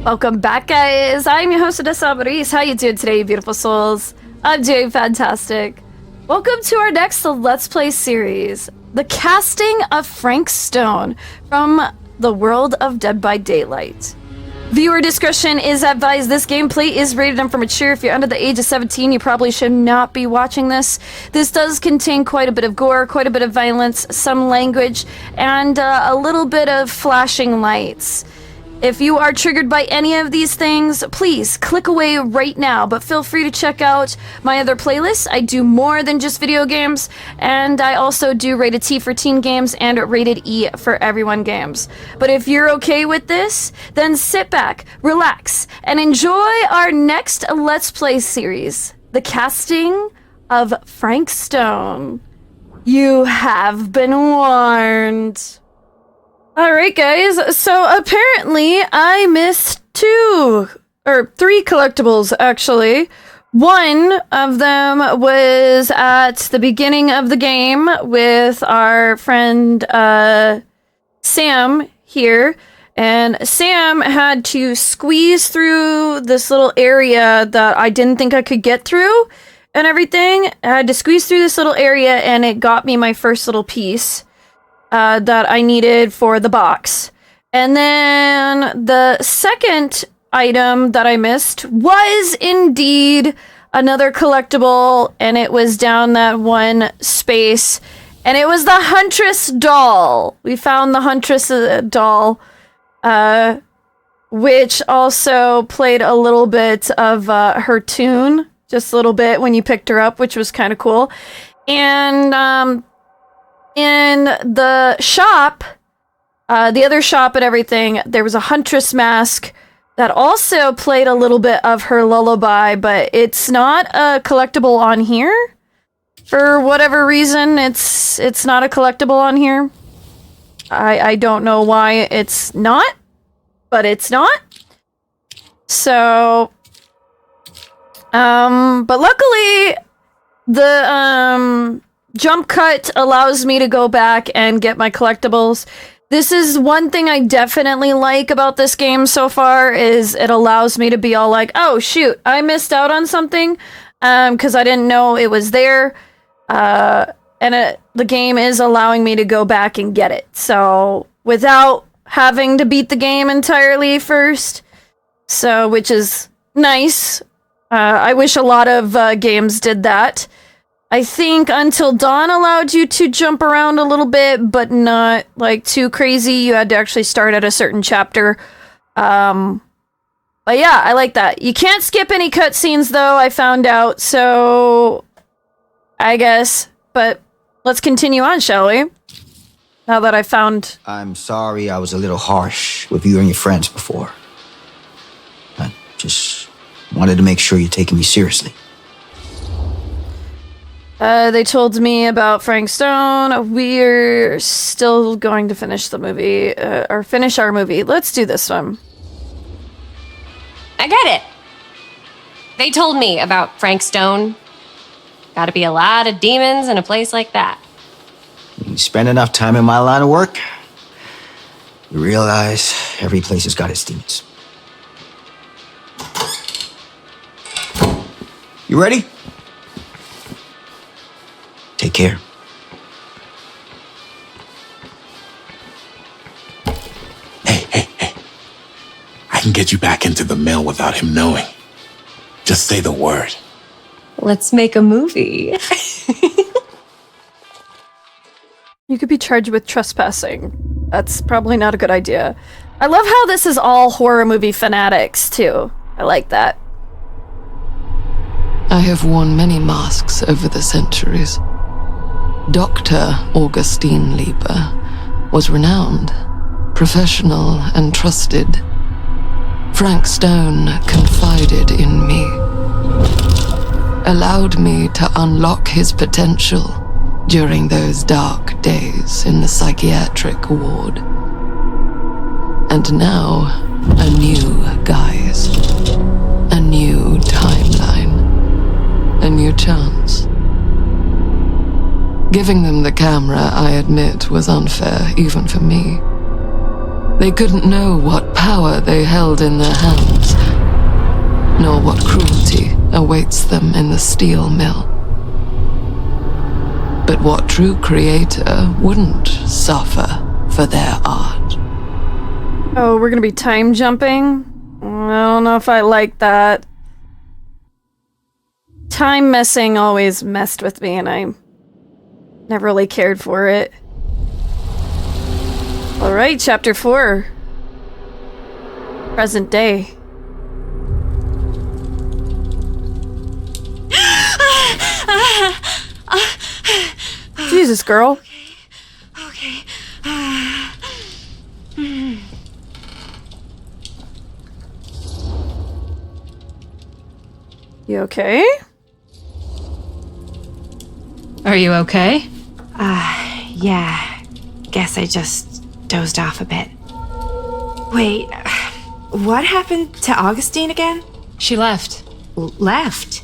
Welcome back, guys. I'm your host, Odessa Amaris. How you doing today, you beautiful souls? I'm doing fantastic. Welcome to our next Let's Play series, the casting of Frank Stone from the world of Dead by Daylight. Viewer discretion is advised. This gameplay is rated M for mature. If you're under the age of 17, you probably should not be watching this. This does contain quite a bit of gore, quite a bit of violence, some language, and a little bit of flashing lights. If you are triggered by any of these things, please click away right now, but feel free to check out my other playlists. I do more than just video games, and I also do rated T for teen games and rated E for everyone games. But if you're okay with this, then sit back, relax, and enjoy our next Let's Play series, the casting of Frank Stone. You have been warned. Alright guys, so apparently I missed three collectibles actually. One of them was at the beginning of the game with our friend Sam here, and Sam had to squeeze through this little area that I didn't think I could get through and everything. I had to squeeze through this little area and it got me my first little piece that I needed for the box. And then the second item that I missed was indeed another collectible, and it was down that one space, and it was the Huntress doll. We found the Huntress doll, which also played a little bit of her tune, just a little bit when you picked her up, which was kind of cool. And in the shop, the other shop and everything, there was a Huntress mask that also played a little bit of her lullaby, but it's not a collectible on here. For whatever reason, it's not a collectible on here. I don't know why it's not, but it's not. So, but luckily, the, jump cut allows me to go back and get my collectibles. This is one thing I definitely like about this game so far, is it allows me to be all like, oh shoot, I missed out on something, because I didn't know it was there, and the game is allowing me to go back and get it, so without having to beat the game entirely first, so which is nice. I wish a lot of games did that. I think Until Dawn allowed you to jump around a little bit, but not like too crazy. You had to actually start at a certain chapter. But yeah, I like that. You can't skip any cutscenes though, I found out, so I guess. But let's continue on, shall we? Now that I found... I'm sorry I was a little harsh with you and your friends before. I just wanted to make sure you're taking me seriously. They told me about Frank Stone. We're still going to finish the movie, or finish our movie. Let's do this one. I get it. They told me about Frank Stone. Gotta be a lot of demons in a place like that. You spend enough time in my line of work, you realize every place has got its demons. You ready? Take care. Hey. I can get you back into the mill without him knowing. Just say the word. Let's make a movie. You could be charged with trespassing. That's probably not a good idea. I love how this is all horror movie fanatics, too. I like that. I have worn many masks over the centuries. Dr. Augustine Lieber was renowned, professional, and trusted. Frank Stone confided in me, allowed me to unlock his potential during those dark days in the psychiatric ward. And now, a new guise, a new timeline, a new chance. Giving them the camera, I admit, was unfair, even for me. They couldn't know what power they held in their hands, nor what cruelty awaits them in the steel mill. But what true creator wouldn't suffer for their art? Oh, we're gonna be time jumping? I don't know if I like that. Time messing always messed with me, and I never really cared for it. Alright, chapter 4. Present day. Jesus, girl. Okay. You okay? Are you okay? Yeah. Guess I just dozed off a bit. Wait, what happened to Augustine again? She left. Left?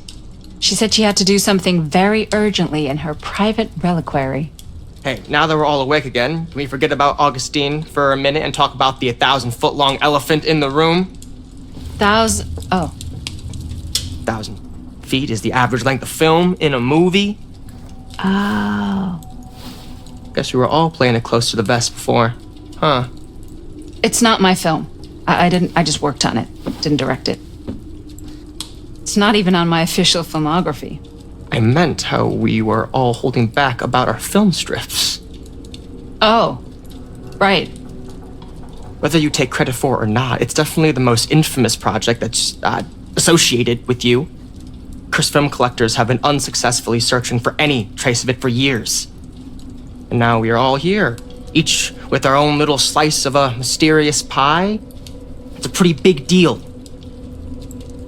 She said she had to do something very urgently in her private reliquary. Hey, now that we're all awake again, can we forget about Augustine for a minute and talk about the 1,000-foot-long elephant in the room? 1,000 feet is the average length of film in a movie. Oh. Guess we were all playing it close to the vest before. Huh. It's not my film. I just worked on it. Didn't direct it. It's not even on my official filmography. I meant how we were all holding back about our film strips. Oh, right. Whether you take credit for it or not, it's definitely the most infamous project that's associated with you. Cursed film collectors have been unsuccessfully searching for any trace of it for years. And now we are all here, each with our own little slice of a mysterious pie. It's a pretty big deal.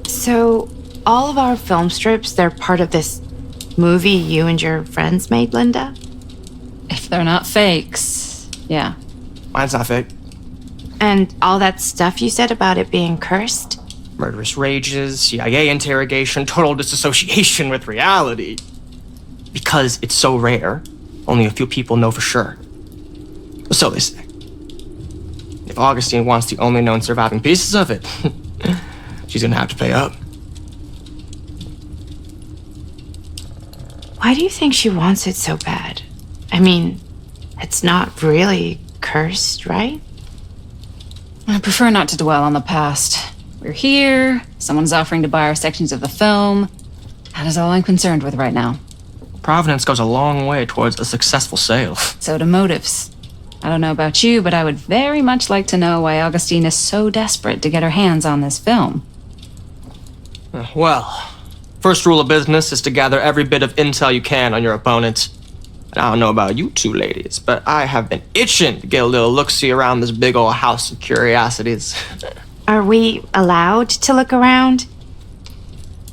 So, all of our film strips, they're part of this movie you and your friends made, Linda? If they're not fakes, yeah. Mine's not fake. And all that stuff you said about it being cursed? Murderous rages, CIA interrogation, total disassociation with reality. Because it's so rare, only a few people know for sure. So they say. If Augustine wants the only known surviving pieces of it, she's gonna have to pay up. Why do you think she wants it so bad? I mean, it's not really cursed, right? I prefer not to dwell on the past. We're here, someone's offering to buy our sections of the film. That is all I'm concerned with right now. Providence goes a long way towards a successful sale. So do motives. I don't know about you, but I would very much like to know why Augustine is so desperate to get her hands on this film. Well, first rule of business is to gather every bit of intel you can on your opponent. And I don't know about you two ladies, but I have been itching to get a little look-see around this big old house of curiosities. Are we allowed to look around?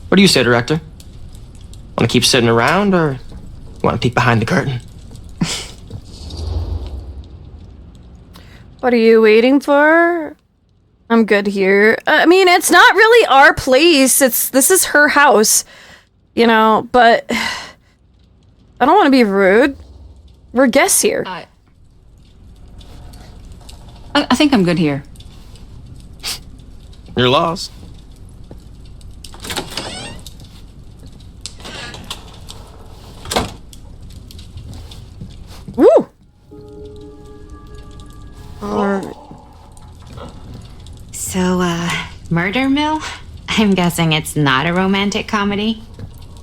What do you say, director? Want to keep sitting around, or want to peek behind the curtain? What are you waiting for? I'm good here. I mean, it's not really our place. This is her house, you know, but I don't want to be rude. We're guests here. I think I'm good here. You're lost. Woo! Alright. So, Murder Mill? I'm guessing it's not a romantic comedy?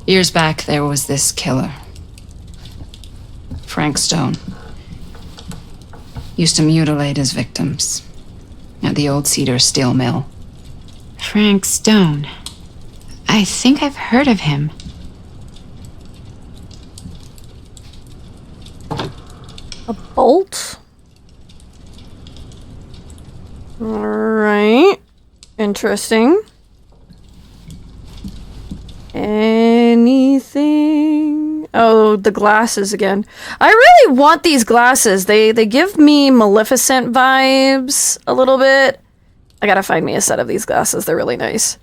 Years back, there was this killer. Frank Stone. Used to mutilate his victims at the old Cedar Steel Mill. Frank Stone. I think I've heard of him. A bolt? Alright. Interesting. Anything? Oh, the glasses again. I really want these glasses. They give me Maleficent vibes a little bit. I gotta find me a set of these glasses. They're really nice.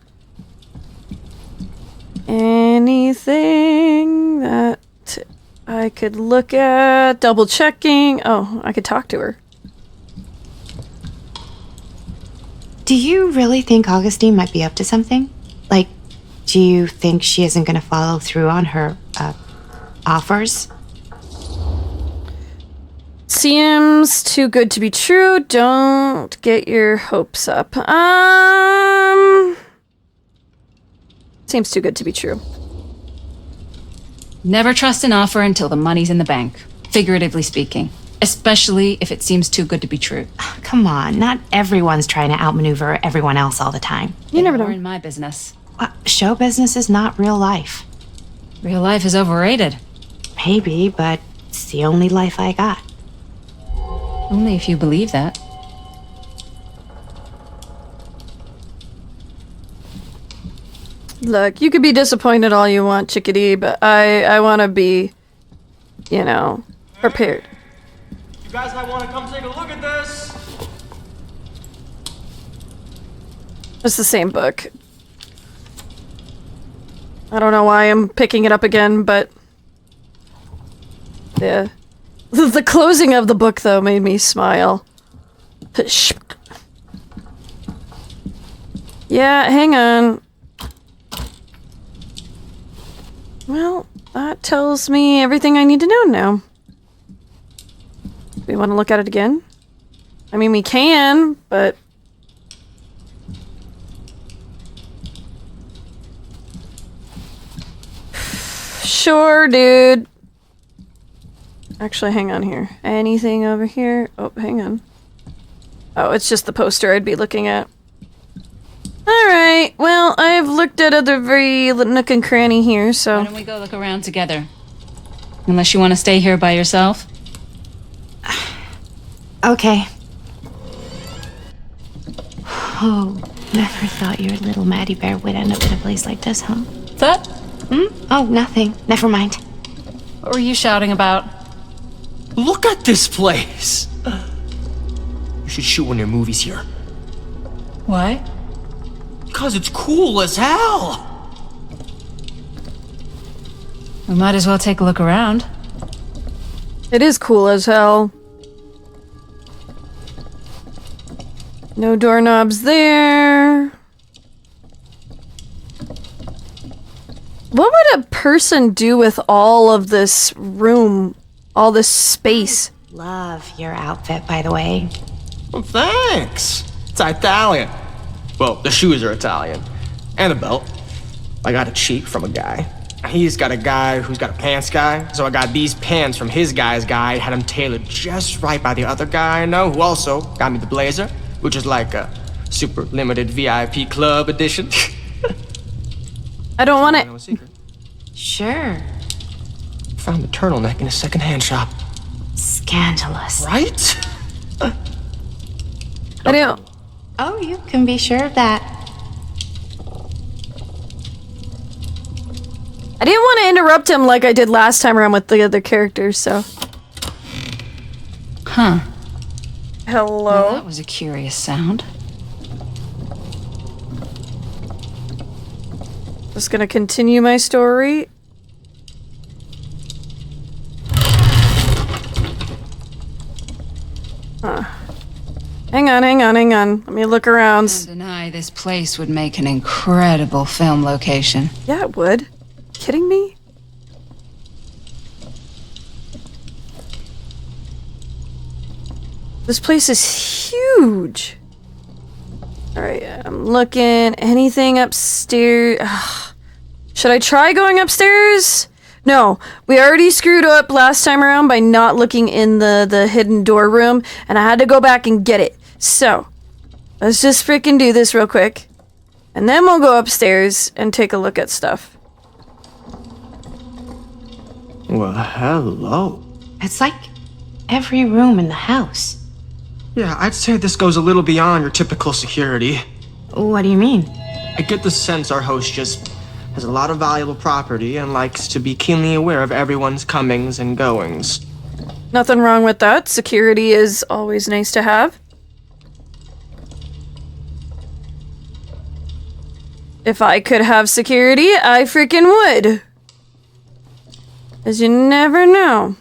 Anything that I could look at? Double checking. Oh, I could talk to her. Do you really think Augustine might be up to something? Like, do you think she isn't going to follow through on her, offers? Seems too good to be true. Don't get your hopes up. Seems too good to be true. Never trust an offer until the money's in the bank, figuratively speaking. Especially if it seems too good to be true. Come on, not everyone's trying to outmaneuver everyone else all the time. You never know. More in my business. Show business is not real life. Real life is overrated. Maybe, but it's the only life I got. Only if you believe that. Look, you could be disappointed all you want, chickadee, but I want to be, you know, prepared. You guys might want to come take a look at this. It's the same book. I don't know why I'm picking it up again, but yeah. The closing of the book, though, made me smile. Yeah, hang on. Well, that tells me everything I need to know now. We want to look at it again? I mean, we can, but... Sure, dude. Actually, hang on here. Anything over here? Oh, hang on. Oh, it's just the poster I'd be looking at. Alright, well, I've looked at other very nook and cranny here, so... Why don't we go look around together? Unless you want to stay here by yourself? Okay. Oh, never thought your little Maddie Bear would end up in a place like this, huh? That? Oh, nothing. Never mind. What were you shouting about? Look at this place. You should shoot one of your movies here. Why? Because it's cool as hell. We might as well take a look around. It is cool as hell. No doorknobs there. What would a person do with all of this room, all this space? Love your outfit, by the way. Well, thanks. It's Italian. Well, the shoes are Italian. And the belt. I got it cheap from a guy. He's got a guy who's got a pants guy. So I got these pants from his guy's guy, had them tailored just right by the other guy I know, who also got me the blazer, which is like a super limited VIP club edition. I don't want it. Sure. Found the turtleneck in a secondhand shop. Scandalous. Right? I don't. Oh, you can be sure of that. I didn't want to interrupt him like I did last time around with the other characters, so. Huh. Hello? Well, that was a curious sound. Just gonna continue my story. Hang on. Let me look around. Can't deny this place would make an incredible film location. Yeah, it would. Kidding me? This place is huge. Alright, I'm looking. Anything upstairs? Ugh. Should I try going upstairs? No, we already screwed up last time around by not looking in the hidden door room, and I had to go back and get it. So, let's just freaking do this real quick. And then we'll go upstairs and take a look at stuff. Well, hello. It's like every room in the house. Yeah, I'd say this goes a little beyond your typical security. What do you mean? I get the sense our host just has a lot of valuable property and likes to be keenly aware of everyone's comings and goings. Nothing wrong with that. Security is always nice to have. If I could have security, I freaking would. As you never know.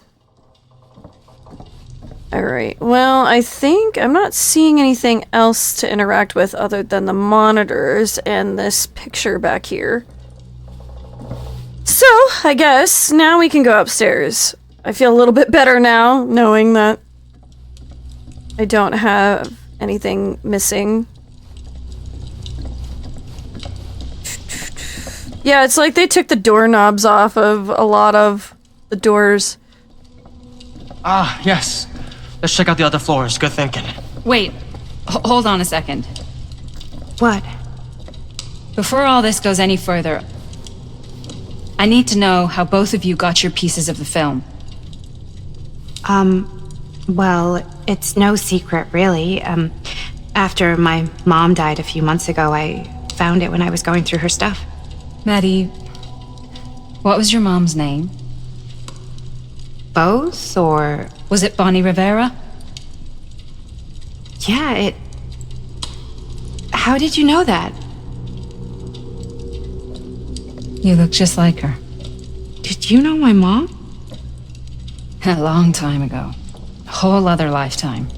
Alright, well, I think I'm not seeing anything else to interact with other than the monitors and this picture back here. So, I guess now we can go upstairs. I feel a little bit better now, knowing that I don't have anything missing. Yeah, it's like they took the doorknobs off of a lot of the doors. Ah, yes. Let's check out the other floors. Good thinking. Wait, hold on a second. What? Before all this goes any further, I need to know how both of you got your pieces of the film. Well, it's no secret, really. After my mom died a few months ago, I found it when I was going through her stuff. Maddie, what was your mom's name? Both, or... Was it Bonnie Rivera? Yeah, How did you know that? You look just like her. Did you know my mom? A long time ago. A whole other lifetime.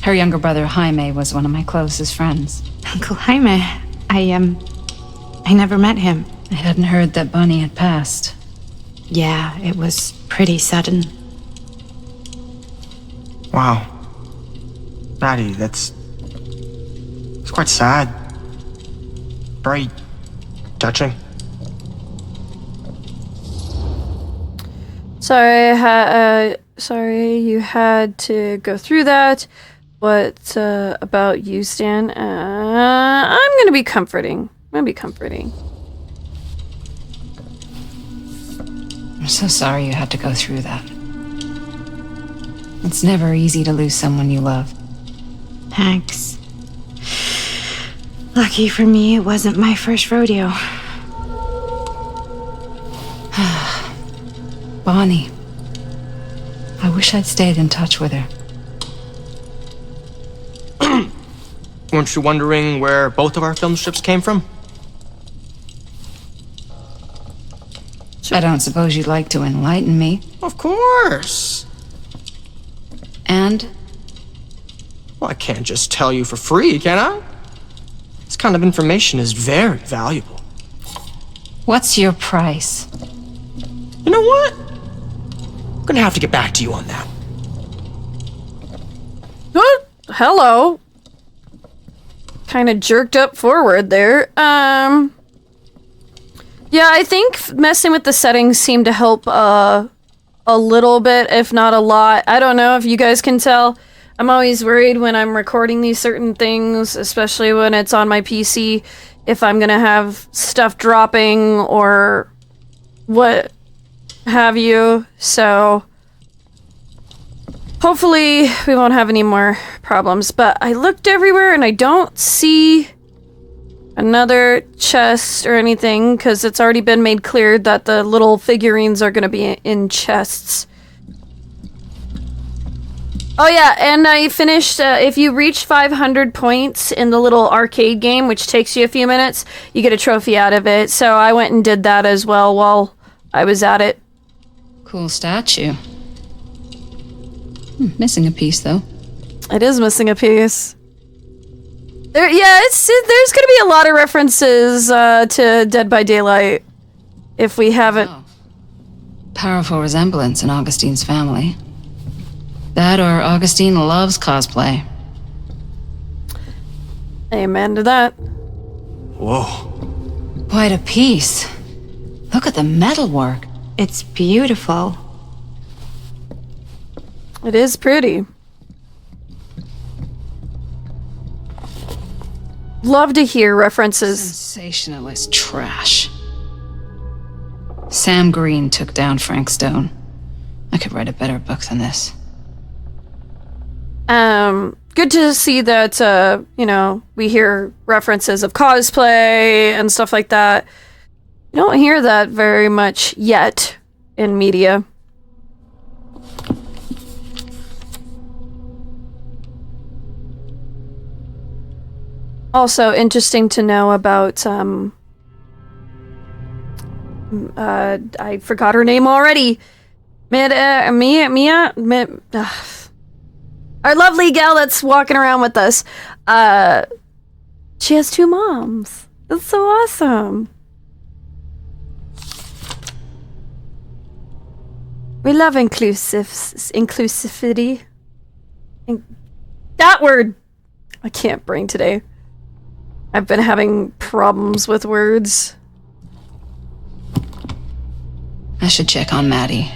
Her younger brother, Jaime, was one of my closest friends. Uncle Jaime. I never met him. I hadn't heard that Bonnie had passed. Yeah, it was pretty sudden. Wow. Maddie, it's quite sad. Very touching. Sorry you had to go through that. What about you, Stan? I'm gonna be comforting. I'm so sorry you had to go through that. It's never easy to lose someone you love. Thanks. Lucky for me, it wasn't my first rodeo. Bonnie. I wish I'd stayed in touch with her. Weren't you wondering where both of our film strips came from? I don't suppose you'd like to enlighten me. Of course. And? Well, I can't just tell you for free, can I? This kind of information is very valuable. What's your price? You know what? I'm gonna have to get back to you on that. What? Hello. Kind of jerked up forward there. Yeah, I think messing with the settings seemed to help a little bit, if not a lot. I don't know if you guys can tell. I'm always worried when I'm recording these certain things, especially when it's on my PC, if I'm gonna have stuff dropping or what have you. So hopefully we won't have any more problems. But I looked everywhere and I don't see another chest or anything, because it's already been made clear that the little figurines are going to be in chests. Oh yeah, and I finished, if you reach 500 points in the little arcade game, which takes you a few minutes, you get a trophy out of it. So I went and did that as well while I was at it. Cool statue. Missing a piece, though. It is missing a piece. There's gonna be a lot of references to Dead by Daylight if we haven't. Oh. Powerful resemblance in Augustine's family. That or Augustine loves cosplay. Amen to that. Whoa. Quite a piece. Look at the metalwork. It's beautiful. It is pretty. Love to hear references. Sensationalist trash. Sam Green took down Frank Stone. I could write a better book than this. Good to see that, we hear references of cosplay and stuff like that. You don't hear that very much yet in media. Also interesting to know about, I forgot her name already. Our lovely gal that's walking around with us. She has 2 moms. That's so awesome. We love inclusivity. That word I can't bring today. I've been having problems with words. I should check on Maddie.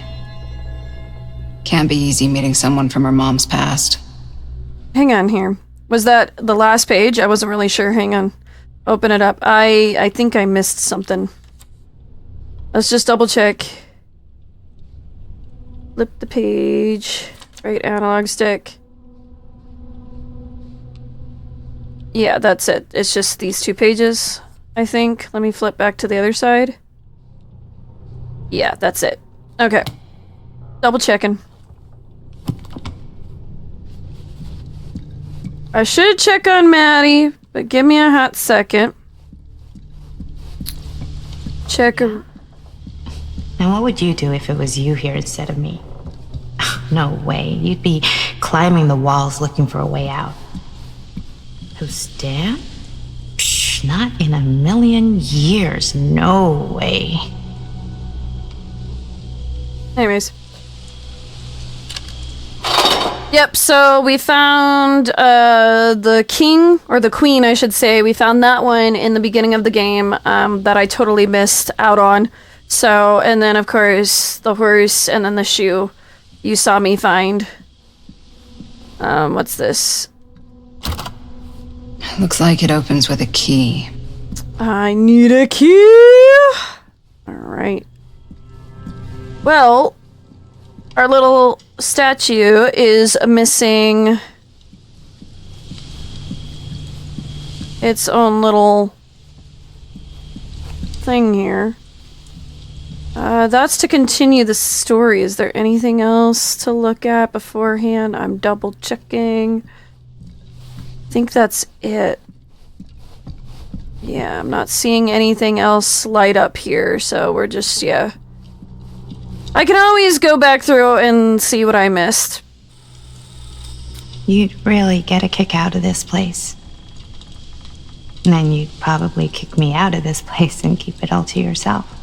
Can't be easy meeting someone from her mom's past. Hang on here. Was that the last page? I wasn't really sure. Hang on. Open it up. I think I missed something. Let's just double check. Flip the page. Right analog stick. Yeah, that's it. It's just these 2 pages, I think. Let me flip back to the other side. Yeah, that's it. Okay. Double checking. I should check on Maddie, but give me a hot second. Check a... Now, what would you do if it was you here instead of me? No way. You'd be climbing the walls looking for a way out. Who's Dan? Psh, not in a million years. No way. Anyways. Yep, so we found the king, or the queen, I should say. We found that one in the beginning of the game that I totally missed out on. So, and then of course, the horse and then the shoe you saw me find. What's this? Looks like it opens with a key. I need a key! Alright. Well, our little statue is missing its own little thing here. That's to continue the story. Is there anything else to look at beforehand? I'm double checking. I think that's it. Yeah, I'm not seeing anything else light up here, so we're just, yeah. I can always go back through and see what I missed. You'd really get a kick out of this place. And then you'd probably kick me out of this place and keep it all to yourself.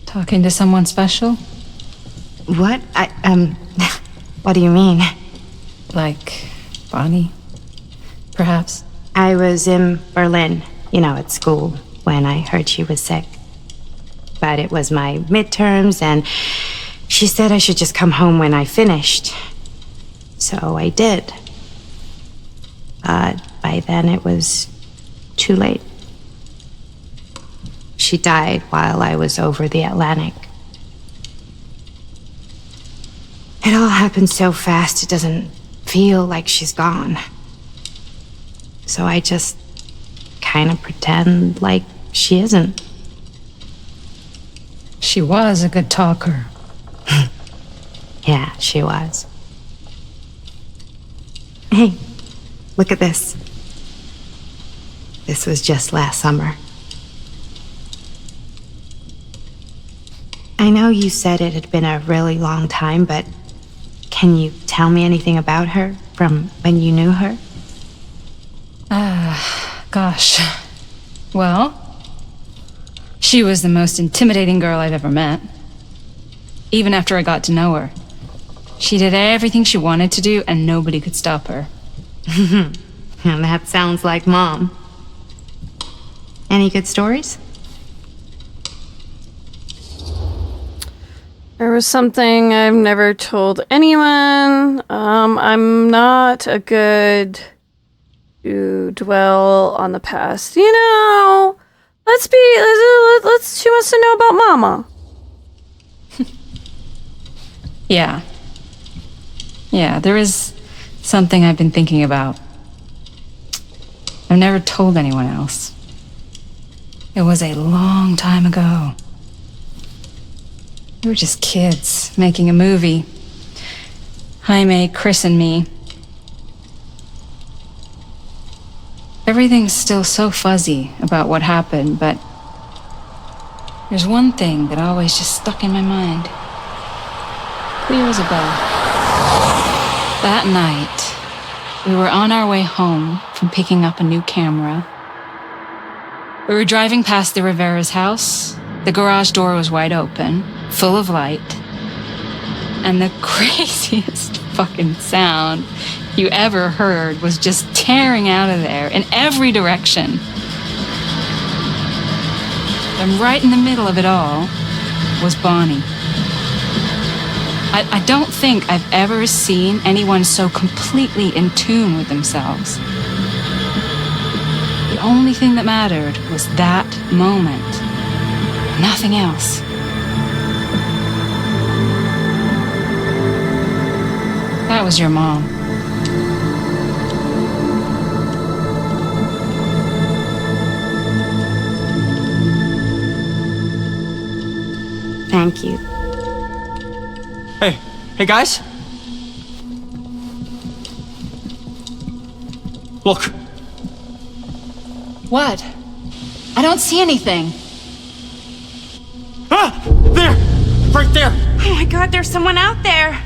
Talking to someone special? What? What do you mean? Like Bonnie, perhaps? I was in Berlin, at school, when I heard she was sick. But it was my midterms, and she said I should just come home when I finished. So I did. But by then it was too late. She died while I was over the Atlantic. It all happened so fast, it doesn't feel like she's gone. So I just kind of pretend like she isn't. She was a good talker. Yeah, she was. Hey, look at this. This was just last summer. I know you said it had been a really long time, but can you tell me anything about her from when you knew her? Gosh. Well, she was the most intimidating girl I've ever met. Even after I got to know her. She did everything she wanted to do, and nobody could stop her. That sounds like Mom. Any good stories? There was something I've never told anyone. I'm not a good to dwell on the past. She wants to know about Mama. Yeah, there is something I've been thinking about. I've never told anyone else. It was a long time ago. We were just kids making a movie. Jaime, Chris, and me. Everything's still so fuzzy about what happened, but there's one thing that always just stuck in my mind. years ago. That night, we were on our way home from picking up a new camera. We were driving past the Rivera's house. The garage door was wide open, full of light. And the craziest fucking sound you ever heard was just tearing out of there in every direction. And right in the middle of it all was Bonnie. I don't think I've ever seen anyone so completely in tune with themselves. The only thing that mattered was that moment. Nothing else. That was your mom. Thank you. Hey guys. Look. What? I don't see anything. Ah! There! Right there! Oh my god, there's someone out there!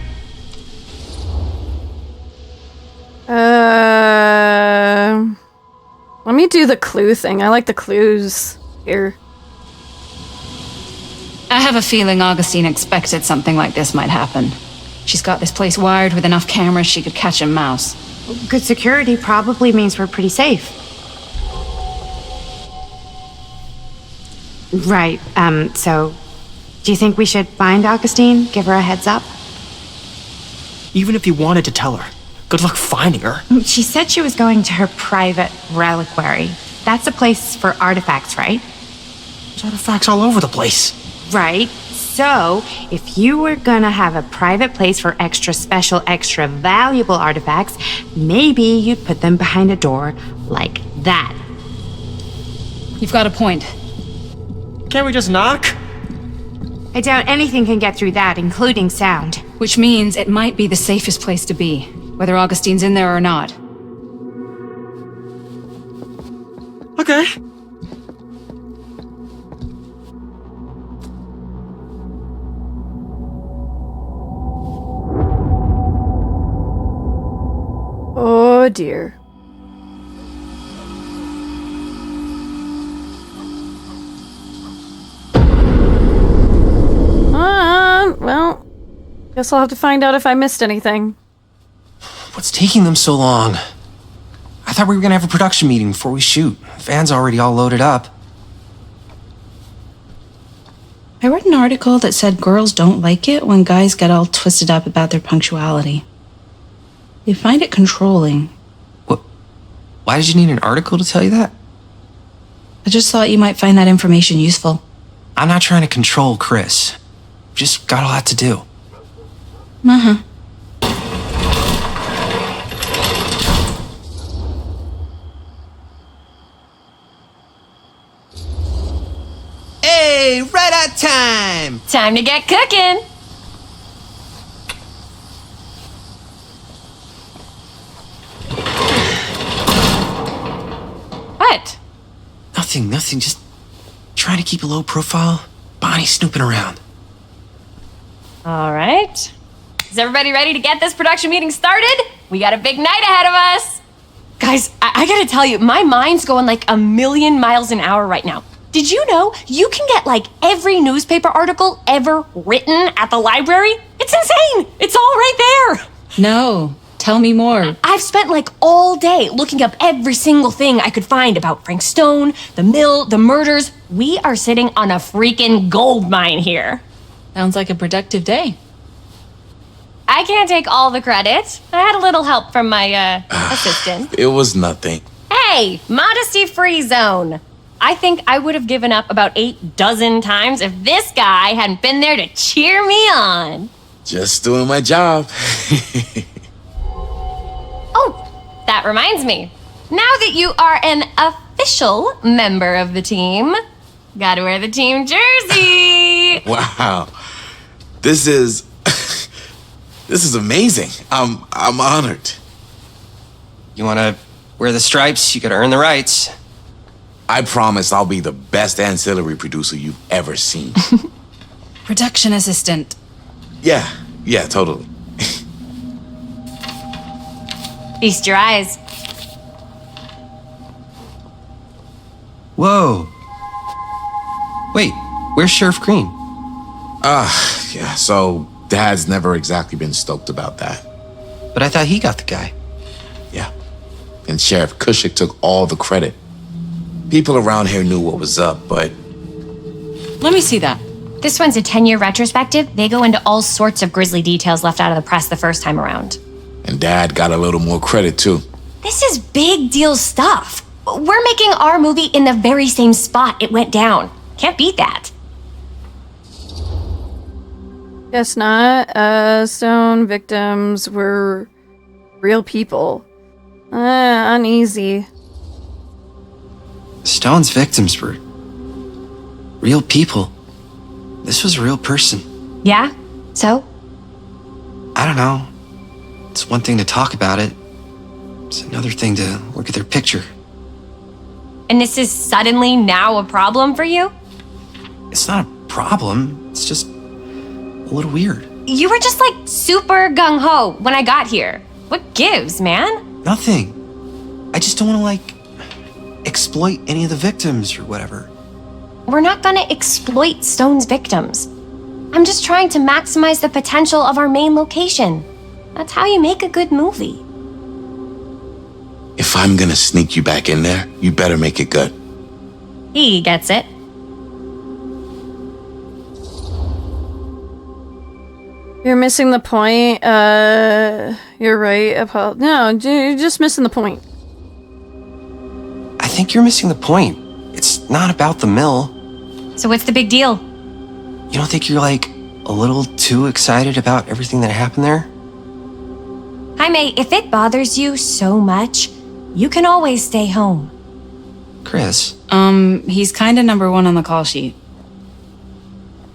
Let me do the clue thing. I like the clues here. I have a feeling Augustine expected something like this might happen. She's got this place wired with enough cameras she could catch a mouse. Good security probably means we're pretty safe. Right, so do you think we should find Augustine? Give her a heads up? Even if you wanted to tell her, good luck finding her. She said she was going to her private reliquary. That's a place for artifacts, right? There's artifacts all over the place. Right. So, if you were gonna have a private place for extra special, extra valuable artifacts, maybe you'd put them behind a door like that. You've got a point. Can't we just knock? I doubt anything can get through that, including sound. Which means it might be the safest place to be, whether Augustine's in there or not. Okay. Oh dear. Well, guess I'll have to find out if I missed anything. What's taking them so long? I thought we were gonna have a production meeting before we shoot. The van's already all loaded up. I read an article that said girls don't like it when guys get all twisted up about their punctuality. They find it controlling. What? Why did you need an article to tell you that? I just thought you might find that information useful. I'm not trying to control Chris. Just got a lot to do. Uh-huh. Hey, right on time! Time to get cooking. What? Nothing. Just trying to keep a low profile. Bonnie snooping around. All right. Is everybody ready to get this production meeting started? We got a big night ahead of us. Guys, I gotta tell you, my mind's going like 1,000,000 miles an hour right now. Did you know you can get like every newspaper article ever written at the library? It's insane. It's all right there. No, tell me more. I've spent like all day looking up every single thing I could find about Frank Stone, the mill, the murders. We are sitting on a freaking gold mine here. Sounds like a productive day. I can't take all the credit. I had a little help from my assistant. It was nothing. Hey, modesty-free zone. I think I would have given up about 8 dozen times if this guy hadn't been there to cheer me on. Just doing my job. Oh, that reminds me. Now that you are an official member of the team, gotta wear the team jersey. Wow. This is amazing. I'm honored. You wanna wear the stripes? You gotta earn the rights. I promise I'll be the best ancillary producer you've ever seen. Production assistant. Yeah, Yeah, totally. Feast your eyes. Whoa. Wait, where's Sheriff Green? Yeah, so Dad's never exactly been stoked about that. But I thought he got the guy. Yeah. And Sheriff Cushik took all the credit. People around here knew what was up, but Let me see that. This one's a 10-year retrospective. They go into all sorts of grisly details left out of the press the first time around. and Dad got a little more credit too. This is big deal stuff. We're making our movie in the very same spot it went down. Can't beat that. Guess not. Stone victims were real people. Uneasy. Stone's victims were real people. This was a real person. Yeah? So? I don't know. It's one thing to talk about it. It's another thing to look at their picture. And this is suddenly now a problem for you? It's not a problem. It's just a little weird. You were just like super gung-ho when I got here. What gives, man? Nothing. I just don't want to, like, exploit any of the victims or whatever. We're not gonna exploit Stone's victims. I'm just trying to maximize the potential of our main location. That's how you make a good movie. If I'm gonna sneak you back in there, you better make it good. He gets it. You're missing the point. You're right. No, you're just missing the point. I think you're missing the point. It's not about the mill. So what's the big deal? You don't think you're, like, a little too excited about everything that happened there? Jaime, if it bothers you so much, you can always stay home. Chris. He's kinda number one on the call sheet.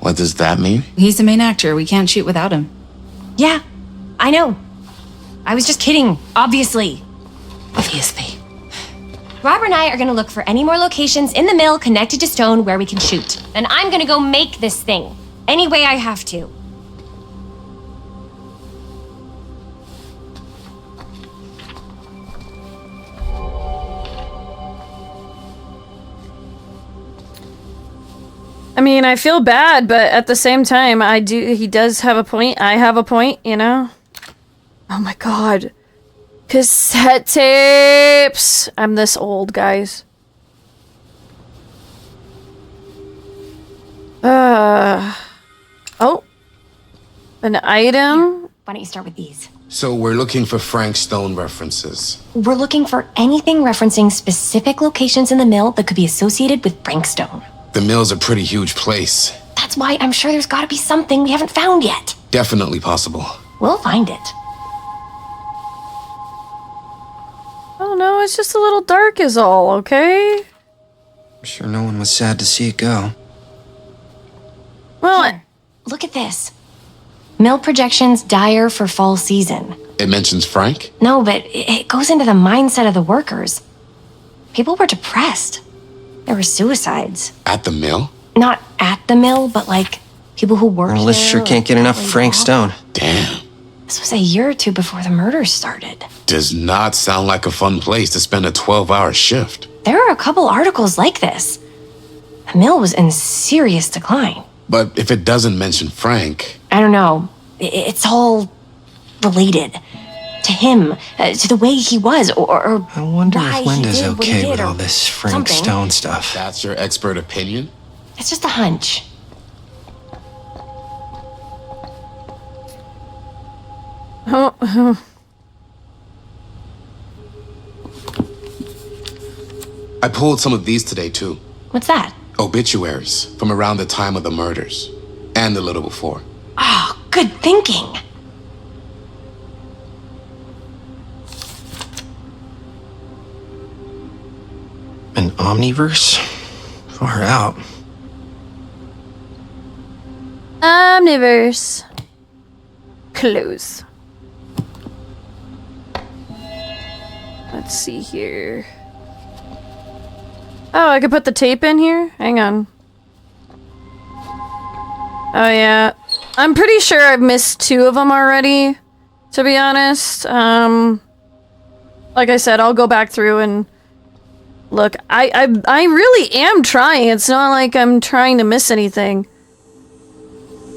What does that mean? He's the main actor. We can't shoot without him. Yeah, I know. I was just kidding, obviously. Obviously. Robert and I are gonna look for any more locations in the mill connected to Stone where we can shoot. And I'm gonna go make this thing, any way I have to. I mean, I feel bad, but at the same time, he does have a point. I have a point, you know? Oh my god. Cassette tapes! I'm this old, guys. Oh. An item? Why don't you start with these? So we're looking for Frank Stone references. We're looking for anything referencing specific locations in the mill that could be associated with Frank Stone. The mill's a pretty huge place. That's why I'm sure there's gotta be something we haven't found yet. Definitely possible. We'll find it. Oh no, it's just a little dark is all, okay? I'm sure no one was sad to see it go. Well, Here, look at this. Mill projections dire for fall season. It mentions Frank? No, but it goes into the mindset of the workers. People were depressed. There were suicides. At the mill? Not at the mill, but like people who worked Well, there. this sure or can't get enough laid Frank off. Stone. Damn. This was a year or two before the murders started. Does not sound like a fun place to spend a 12-hour shift. There are a couple articles like this. The mill was in serious decline. But if it doesn't mention Frank, I don't know. It's all related to him, to the way he was, or I wonder why if he Linda's did what he okay did, with or all this Frank something. Stone stuff. that's your expert opinion? It's just a hunch. oh. I pulled some of these today too. What's that? Obituaries from around the time of the murders. And a little before. Oh, good thinking. An omniverse? Far out. Omniverse. Close. Let's see here. Oh, I could put the tape in here? Hang on. Oh, yeah. I'm pretty sure I've missed 2 of them already, to be honest. Like I said, I'll go back through and look. I really am trying. It's not like I'm trying to miss anything.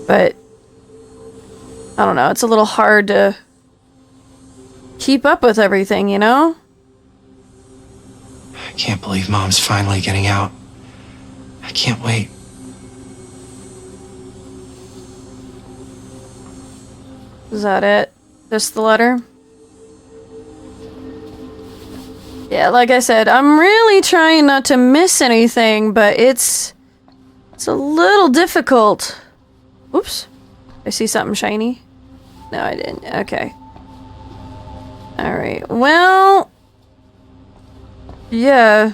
But I don't know, it's a little hard to keep up with everything, you know? I can't believe Mom's finally getting out. I can't wait. Is that it? Just the letter? Yeah, like I said, I'm really trying not to miss anything, but it's a little difficult. Oops. I see something shiny. No, I didn't. Okay. Alright, well... yeah.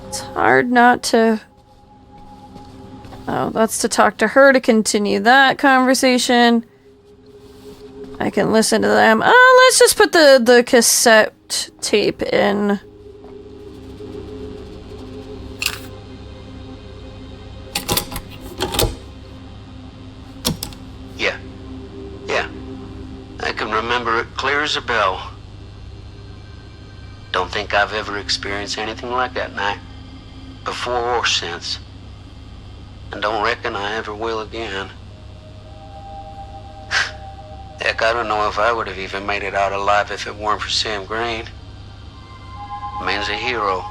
It's hard not to... oh, that's to talk to her to continue that conversation. I can listen to them. Let's just put the cassette tape in. Yeah. I can remember it clear as a bell. Don't think I've ever experienced anything like that night, before or since. And don't reckon I ever will again. Heck, I don't know if I would have even made it out alive if it weren't for Sam Green. Man's a hero.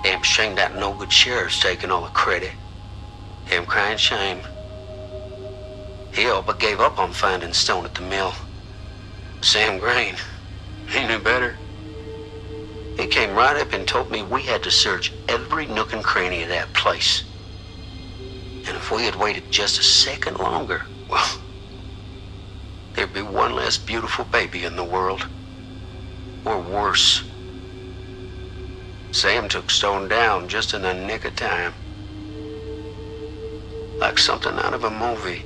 Damn shame that no good sheriff's taking all the credit. Him crying shame. He all but gave up on finding Stone at the mill. Sam Green, he knew better. He came right up and told me we had to search every nook and cranny of that place. And if we had waited just a second longer, well, there'd be one less beautiful baby in the world. Or worse. Sam took Stone down just in the nick of time. Like something out of a movie.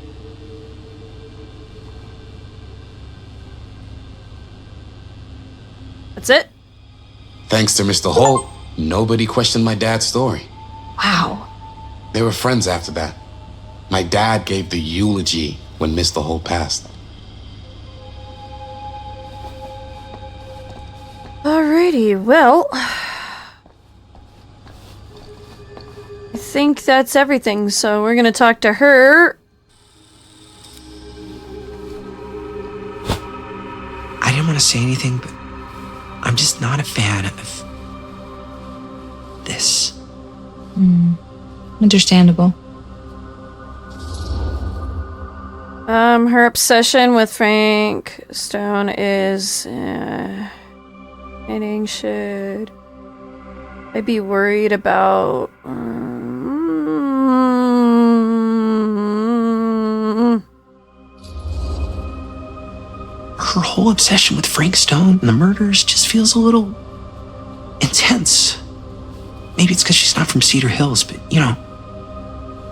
That's it? Thanks to Mr. Holt, nobody questioned my dad's story. Wow. They were friends after that. My dad gave the eulogy when Mr. Holt passed. Alrighty, well... I think that's everything, so we're gonna talk to her. I didn't want to say anything, but I'm just not a fan of this. Understandable. Her obsession with Frank Stone is, meaning should I be worried about, Her whole obsession with Frank Stone and the murders just feels a little intense. Maybe it's because she's not from Cedar Hills, but, you know,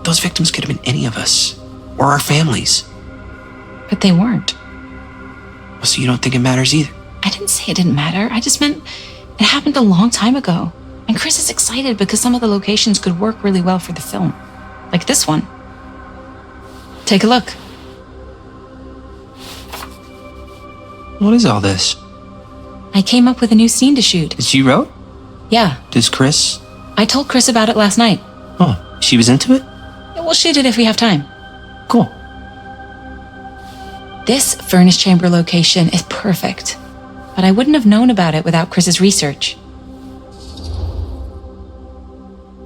those victims could have been any of us, or our families. But they weren't. So you don't think it matters either? I didn't say it didn't matter. I just meant it happened a long time ago. And Chris is excited because some of the locations could work really well for the film. Like this one. Take a look. What is all this? I came up with a new scene to shoot. That you wrote? Yeah. Does Chris? I told Chris about it last night. Oh, she was into it? We'll shoot it if we have time. Cool. This furnace chamber location is perfect. But I wouldn't have known about it without Chris's research.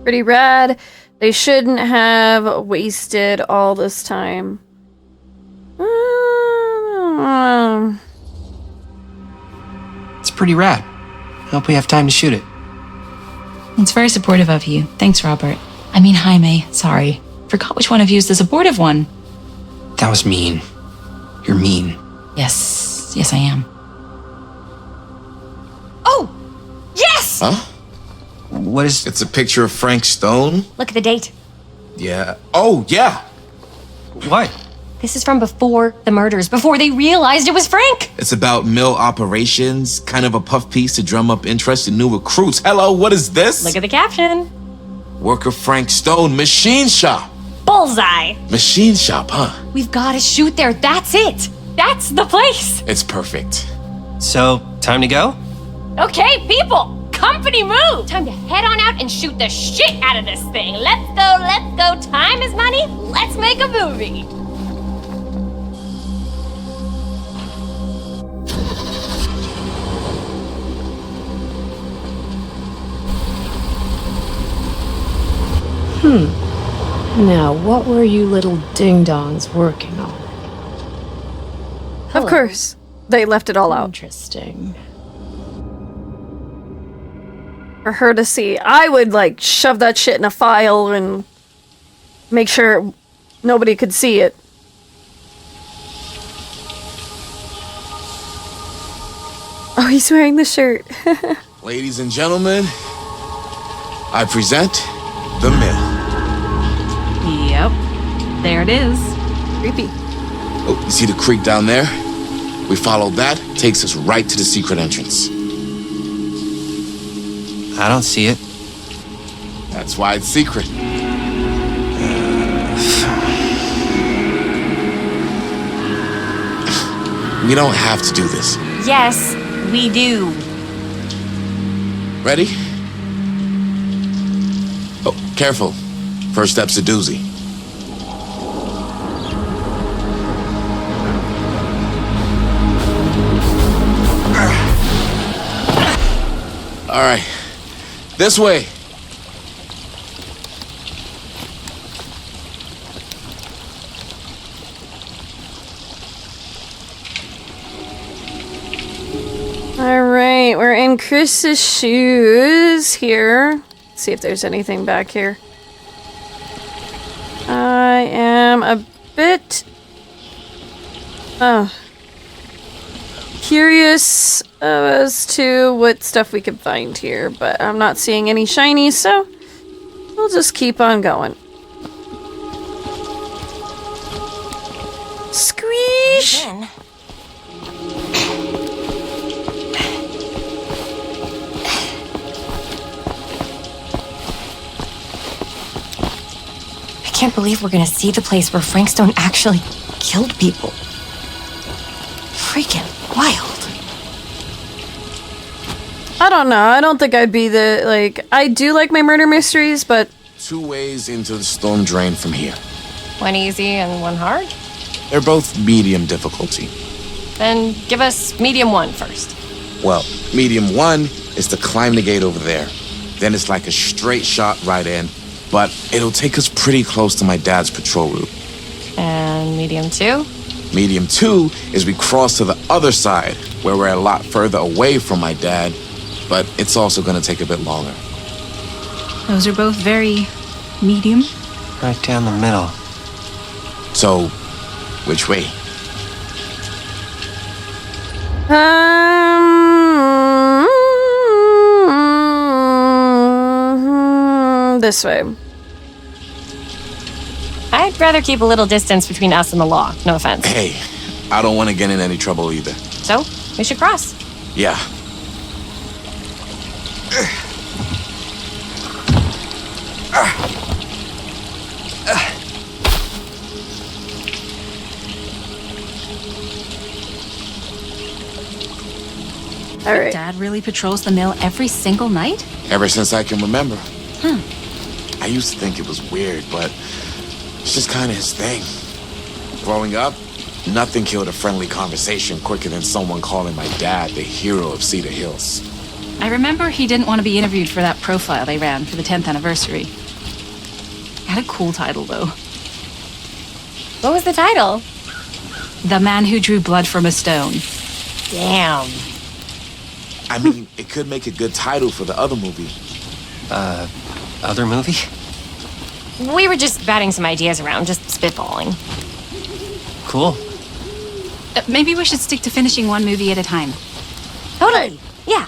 pretty rad. They shouldn't have wasted all this time. It's pretty rad. I hope we have time to shoot it. It's very supportive of you. Thanks, Robert. I mean, Jaime. Sorry. Forgot which one of you is the supportive one. That was mean. You're mean. Yes. Yes, I am. Oh! Yes! Huh? What is... It's a picture of Frank Stone? Look at the date. Yeah. Oh, yeah. What? This is from before the murders, before they realized it was Frank. It's about mill operations, kind of a puff piece to drum up interest in new recruits. Hello, what is this? Look at the caption. Worker Frank Stone, machine shop. bullseye. Machine shop, huh? We've got to shoot there. That's it. That's the place. It's perfect. So, time to go? Okay, people, company move. Time to head on out and shoot the shit out of this thing. Let's go, let's go. Time is money. Let's make a movie. Now, what were you little ding-dongs working on? Of course. They left it all out. Interesting. For her to see. I would, like, shove that shit in a file and make sure nobody could see it. Oh, he's wearing the shirt. Ladies and gentlemen, I present the mill. Yep. There it is. Creepy. Oh, you see the creek down there? We follow that, takes us right to the secret entrance. I don't see it. That's why it's secret. We don't have to do this. Yes, we do. Ready? Oh, careful. First step's a doozy. All right, this way. All right, we're in Chris's shoes here. Let's see if there's anything back here. I am a bit curious as to what stuff we can find here, but I'm not seeing any shinies, so we'll just keep on going. Squeeze! I can't believe we're gonna see the place where Frank Stone actually killed people. Freaking wild. I don't know. I don't think I'd be the, like, I do like my murder mysteries, but 2 ways into the storm drain from here. One easy and one hard? They're both medium difficulty. Then give us medium one first. Well, medium 1 is to climb the gate over there. Then it's like a straight shot right in, but it'll take us pretty close to my dad's patrol route. And medium two? Medium 2 is we cross to the other side, where we're a lot further away from my dad, but it's also gonna take a bit longer. Those are both very medium. Right down the middle. So, which way? This way. I'd rather keep a little distance between us and the law. No offense. Hey, I don't want to get in any trouble either. So, we should cross. Yeah. All right. Dad really patrols the mill every single night? Ever since I can remember. I used to think it was weird, but it's just kind of his thing. Growing up, nothing killed a friendly conversation quicker than someone calling my dad the hero of Cedar Hills. I remember he didn't want to be interviewed for that profile they ran for the 10th anniversary. Had a cool title, though. What was the title? The Man Who Drew Blood from a Stone. Damn. I mean, it could make a good title for the other movie. Other movie? We were just batting some ideas around, just spitballing. Cool. Maybe we should stick to finishing one movie at a time. Totally. Yeah.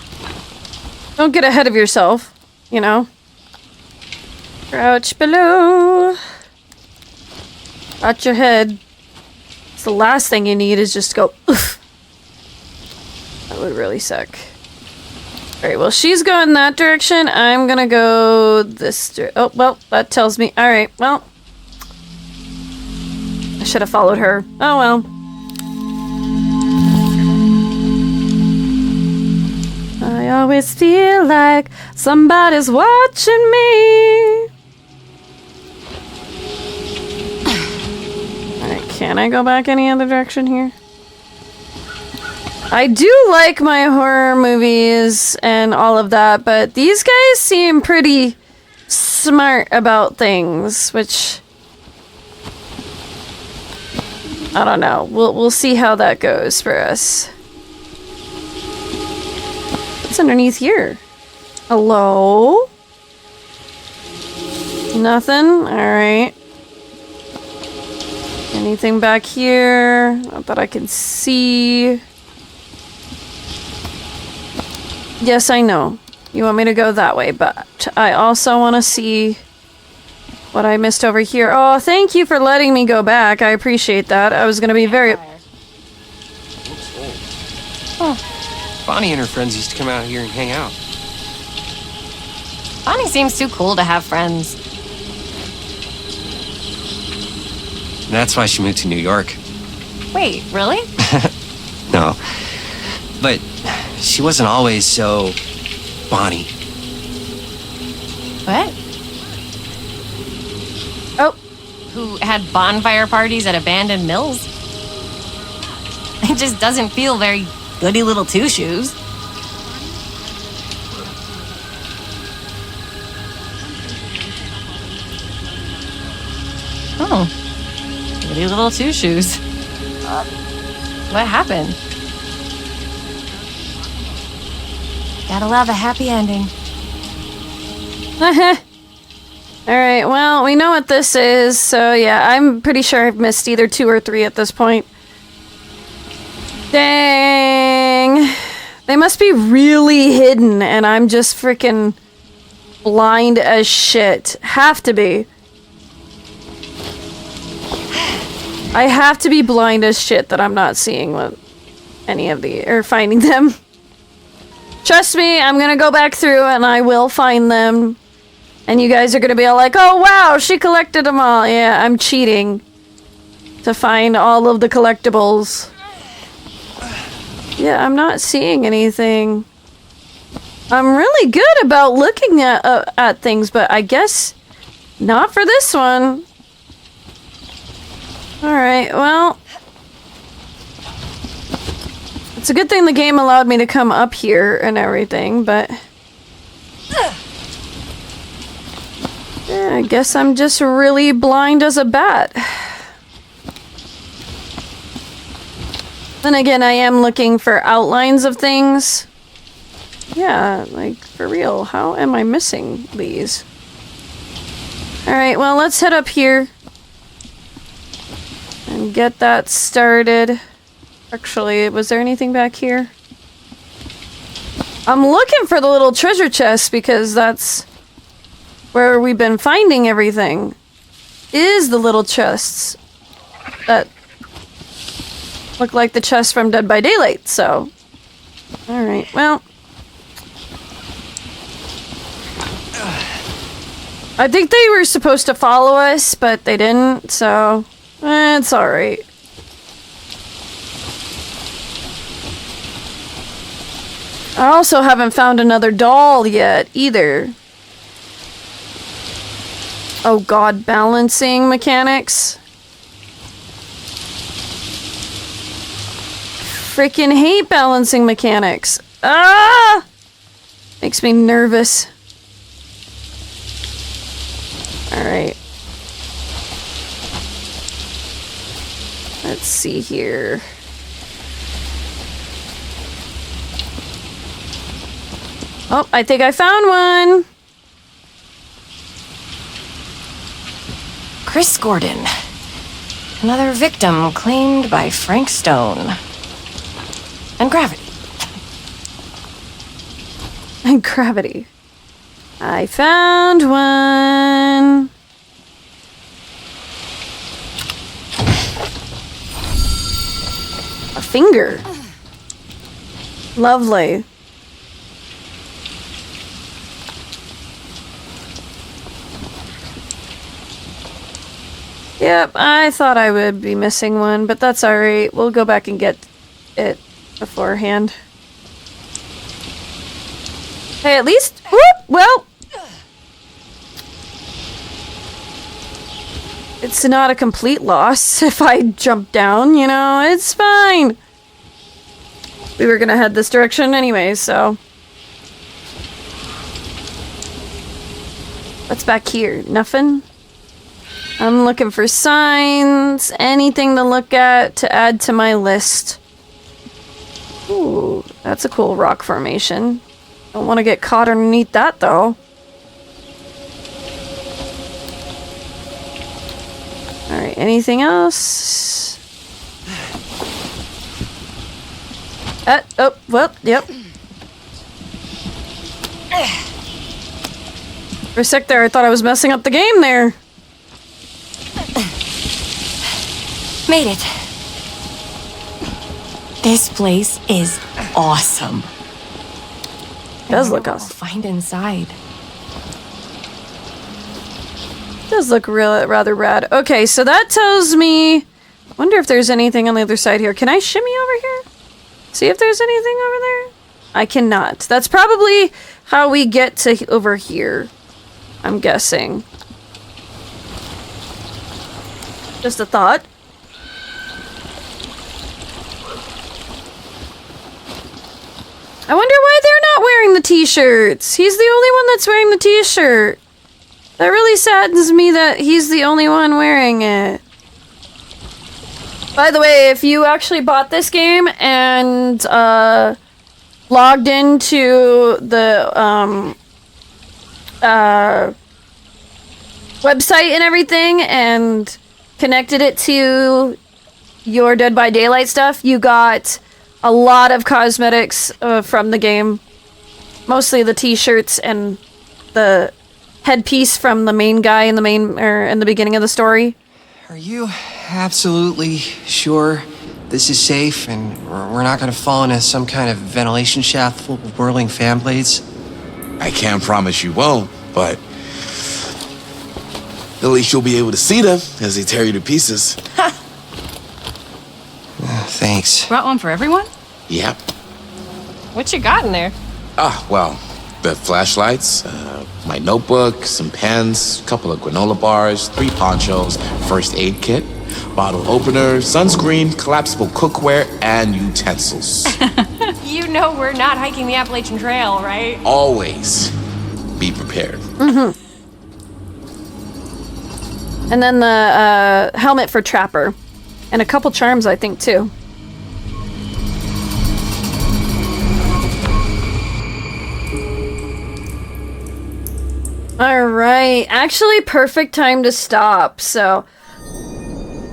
Don't get ahead of yourself, you know? Crouch below. At your head. It's the last thing you need is just go, oof. That would really suck. Alright, well, she's going that direction. I'm gonna go this Oh, well, that tells me. Alright, well. should have followed her. Oh well. I always feel like somebody's watching me. Alright, can I go back any other direction here? I do like my horror movies and all of that, but these guys seem pretty smart about things, which I don't know. We'll see how that goes for us. What's underneath here? Hello? Nothing? Alright. Anything back here? Not that I can see. Yes, I know. You want me to go that way, but I also want to see what I missed over here. Oh, thank you for letting me go back. I appreciate that. I was going to be very... Oh. Bonnie and her friends used to come out here and hang out. Bonnie seems too cool to have friends. And that's why she moved to New York. Wait, really? No. But she wasn't always so... Bonnie. What? Oh. Who had bonfire parties at abandoned mills? It just doesn't feel very goody little two-shoes. Oh. Goody little two-shoes. What happened? Gotta love a happy ending. Alright, well, we know what this is, so yeah, I'm pretty sure I've missed either 2 or 3 at this point. Dang. They must be really hidden, and I'm just freaking blind as shit. Have to be. I have to be blind as shit that I'm not seeing what any of the, or finding them. Trust me, I'm gonna go back through and I will find them. And you guys are gonna be all like, oh wow, she collected them all. Yeah, I'm cheating to find all of the collectibles. Yeah, I'm not seeing anything. I'm really good about looking at things, but I guess not for this one. Alright, well... It's a good thing the game allowed me to come up here and everything, but... Yeah, I guess I'm just really blind as a bat. Then again, I am looking for outlines of things. Yeah, like, for real, how am I missing these? Alright, well, let's head up here. And get that started. Actually, was there anything back here? I'm looking for the little treasure chest because that's where we've been finding everything. Is the little chests that look like the chest from Dead by Daylight, so... Alright, well... I think they were supposed to follow us, but they didn't, so... it's alright. I also haven't found another doll yet, either. Oh god, balancing mechanics. Freaking hate balancing mechanics. Ah! Makes me nervous. Alright. Let's see here. Oh, I think I found one! Chris Gordon. Another victim claimed by Frank Stone. And gravity. And gravity. I found one! A finger. Lovely. Yep, I thought I would be missing one, but that's alright. We'll go back and get it beforehand. Hey, at least... Whoop! Well... It's not a complete loss if I jump down, you know? It's fine! We were gonna head this direction anyway, so... What's back here? Nothing? I'm looking for signs, anything to look at to add to my list. Ooh, that's a cool rock formation. Don't want to get caught underneath that, though. Alright, anything else? Oh, well, yep. For a sec there, I thought I was messing up the game there. Made it. This place is awesome. It does look awesome. Find inside. It does look rather rad. Okay, so that tells me... I wonder if there's anything on the other side here. Can I shimmy over here? See if there's anything over there? I cannot. That's probably how we get to over here. I'm guessing. Just a thought. I wonder why they're not wearing the t-shirts. He's the only one that's wearing the t-shirt. That really saddens me that he's the only one wearing it. By the way, if you actually bought this game and logged into the website and everything and connected it to your Dead by Daylight stuff, you got a lot of cosmetics from the game. Mostly the t-shirts and the headpiece from the main guy in the beginning of the story. Are you absolutely sure this is safe and we're not going to fall into some kind of ventilation shaft full of whirling fan blades? I can't promise you won't, but at least you'll be able to see them as they tear you to pieces. Thanks. Brought one for everyone? Yep. What you got in there? Well, the flashlights, my notebook, some pens, a couple of granola bars, 3 ponchos, first aid kit, bottle opener, sunscreen, collapsible cookware, and utensils. You know we're not hiking the Appalachian Trail, right? Always be prepared. Mm-hmm. And then the helmet for Trapper. And a couple charms, I think, too. Alright, actually perfect time to stop, so...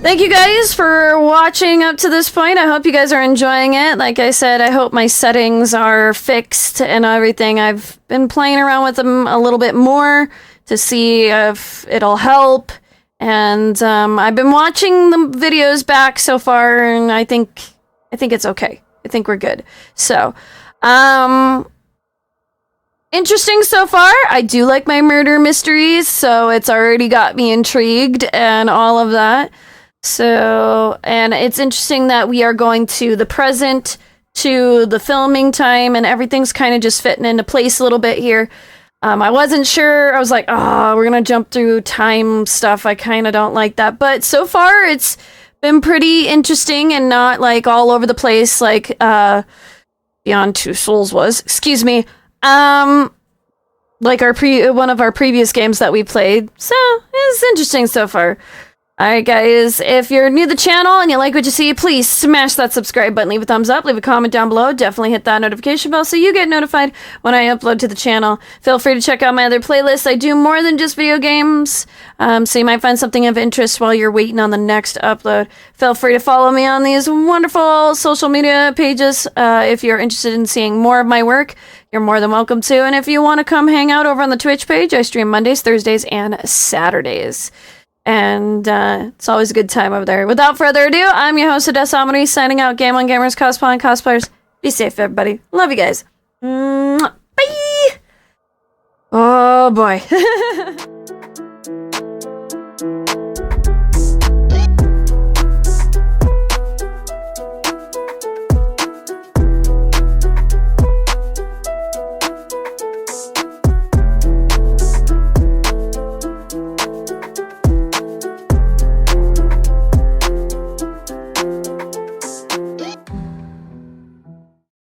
Thank you guys for watching up to this point. I hope you guys are enjoying it. Like I said, I hope my settings are fixed and everything. I've been playing around with them a little bit more to see if it'll help. And I've been watching the videos back so far, and I think it's okay. I think we're good. So, interesting so far. I do like my murder mysteries, so it's already got me intrigued and all of that. So, and it's interesting that we are going to the present, to the filming time, and everything's kind of just fitting into place a little bit here. I wasn't sure. I was like, oh, we're going to jump through time stuff. I kind of don't like that. But so far, it's been pretty interesting and not, like, all over the place like Beyond Two Souls was. Excuse me. Like one of our previous games that we played. So, it's interesting so far. Alright guys, if you're new to the channel and you like what you see, please smash that subscribe button, leave a thumbs up, leave a comment down below, definitely hit that notification bell so you get notified when I upload to the channel. Feel free to check out my other playlists. I do more than just video games, so you might find something of interest while you're waiting on the next upload. Feel free to follow me on these wonderful social media pages if you're interested in seeing more of my work. You're more than welcome to, and if you want to come hang out over on the Twitch page, I stream Mondays, Thursdays, and Saturdays. And it's always a good time over there. Without further ado, I'm your host, Odessa Amaris, signing out. Game on Gamers, cosplay and cosplayers. Be safe, everybody. Love you guys. Mwah. Bye! Oh, boy.